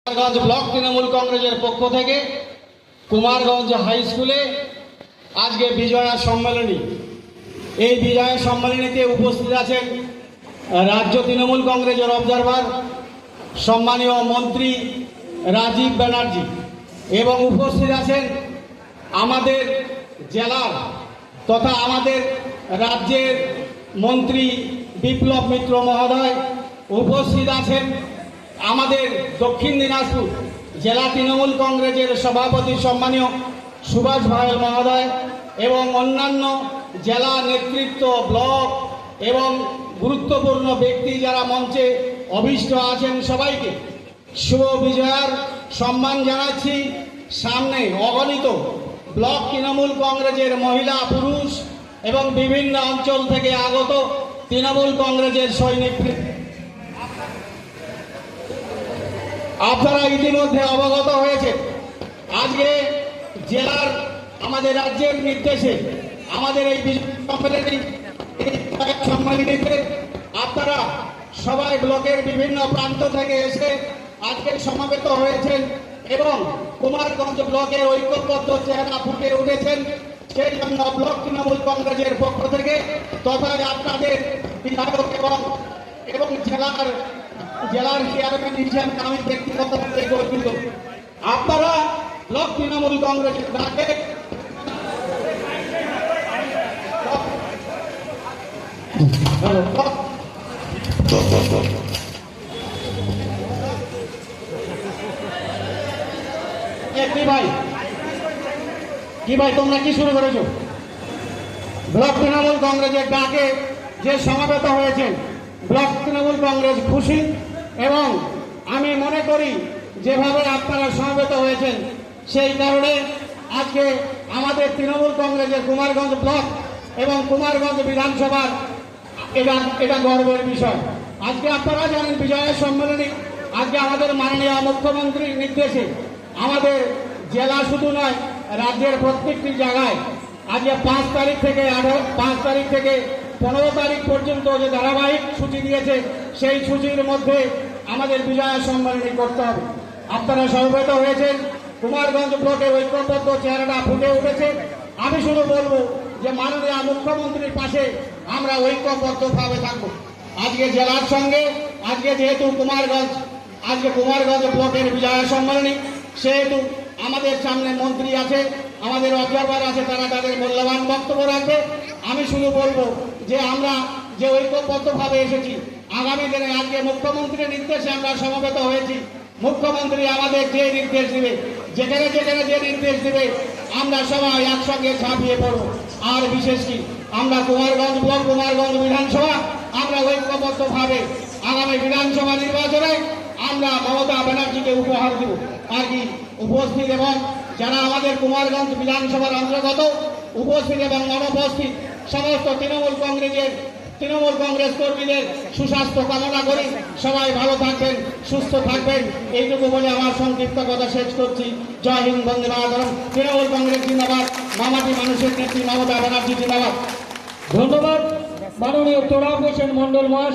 Kumarganj block Trinamool কংগ্রেসের পক্ষ থেকে কুমারগঞ্জ হাই স্কুলে আজকে বিজয়া সম্মেলনী। এই বিজয়া সম্মেলনীতে উপস্থিত আছেন রাজ্য তৃণমূল কংগ্রেসের অবজারভার সম্মানীয় মন্ত্রী রাজীব ব্যানার্জি এবং উপস্থিত আছেন আমাদের জেলার তথা আমাদের রাজ্যের মন্ত্রী বিপ্লব মিত্র মহোদয়। উপস্থিত আছেন আমাদের দক্ষিণ দিনাজপুর জেলা তৃণমূল কংগ্রেসের সভাপতি সম্মানীয় সুভাষ ভাইল মহোদয় এবং অন্যান্য জেলা নেতৃত্ব, ব্লক এবং গুরুত্বপূর্ণ ব্যক্তি যারা মঞ্চে অভীষ্ট আছেন সবাইকে শুভ বিজয়ার সম্মান জানাচ্ছি। সামনে অগণিত ব্লক তৃণমূল কংগ্রেসের মহিলা, পুরুষ এবং বিভিন্ন অঞ্চল থেকে আগত তৃণমূল কংগ্রেসের সৈনিক আপনারা ইতিমধ্যে অবগত হয়েছে। আজকে জেলার আমাদের রাজ্যের নির্দেশে আমাদের এই সম্মেলনীতে আপনারা সবাই ব্লকের বিভিন্ন প্রান্ত থেকে এসে আজকে সমবেত হয়েছেন এবং কুমারগঞ্জ ব্লকের ঐক্যবদ্ধ চেহারা ফুটে উঠেছেন। সেই জন্য ব্লক তৃণমূল কংগ্রেসের পক্ষ থেকে তথা আপনাদের বিধায়ক এবং জেলার চেয়ারম্যান হিসেবে আমি ব্যক্তিগতভাবে গর্বিত। আপনারা ব্লক তৃণমূল কংগ্রেসের ডাকে কি ভাই তোমরা কি শুরু করেছো? ব্লক তৃণমূল কংগ্রেসের ডাকে যে সমাবেত হয়েছেন ব্লক তৃণমূল কংগ্রেস খুশি এবং আমি মনে করি যেভাবে আপনারা সমবেত হয়েছেন সেই কারণে আজকে আমাদের তৃণমূল কংগ্রেসের কুমারগঞ্জ ব্লক এবং কুমারগঞ্জ বিধানসভার এটা গর্বের বিষয়। আজকে আপনারা জানেন বিজয়া সম্মেলনী আজকে আমাদের মাননীয় মুখ্যমন্ত্রীর নির্দেশে আমাদের জেলা শুধু নয় রাজ্যের প্রত্যেকটি জায়গায় আজকে 5 তারিখ থেকে 15 তারিখ পর্যন্ত যে ধারাবাহিক সূচি দিয়েছে সেই সূচির মধ্যে আমাদের বিজয়া সম্মেলনী করতে হবে। আপনারা সমবেত হয়েছেন, কুমারগঞ্জ ব্লকের ঐক্যবদ্ধ চেহারাটা ফুটে উঠেছে। আমি শুধু বলবো যে মাননীয় মুখ্যমন্ত্রীর পাশে আমরা ঐক্যবদ্ধভাবে থাকবো। আজকে জেলার সঙ্গে আজকে যেহেতু কুমারগঞ্জ ব্লকের বিজয়া সম্মেলনী সেহেতু আমাদের সামনে মন্ত্রী আছে, আমাদের অবজারভার আছে, তারা তাদের মূল্যবান বক্তব্য রাখবে। আমি শুধু বলবো যে আমরা যে ঐক্যবদ্ধভাবে এসেছি আগামী দিনে আজকে মুখ্যমন্ত্রীর নির্দেশে আমরা সমবেত হয়েছি। মুখ্যমন্ত্রী আমাদের যে নির্দেশ দিবে, যেখানে যে নির্দেশ দিবে আমরা সবাই একসঙ্গে ঝাঁপিয়ে পড়ব। আর বিশেষ কি আমরা কুমারগঞ্জ ব্লক কুমারগঞ্জ বিধানসভা আমরা ঐক্যবদ্ধভাবে আগামী বিধানসভা নির্বাচনে আমরা মমতা ব্যানার্জিকে উপহার দেব। আর কি উপস্থিত এবং যারা আমাদের কুমারগঞ্জ বিধানসভার অন্তর্গত উপস্থিত এবং অনুপস্থিত সমস্ত তৃণমূল কংগ্রেস কর্মীদের সুস্বাস্থ্য কামনা করি। সবাই ভালো থাকবেন, সুস্থ থাকবেন, এইটুকু বলে আমার সংক্ষিপ্ত কথা শেষ করছি। জয় হিন্দ, বন্দে মাতরম। তৃণমূল কংগ্রেস জিন্দাবাদ, মামাটি মানুষের নেত্রী মমতা ব্যানার্জি জিন্দাবাদ। ধন্যবাদ মাননীয় তোরাব হোসেন মন্ডল মহাশয়।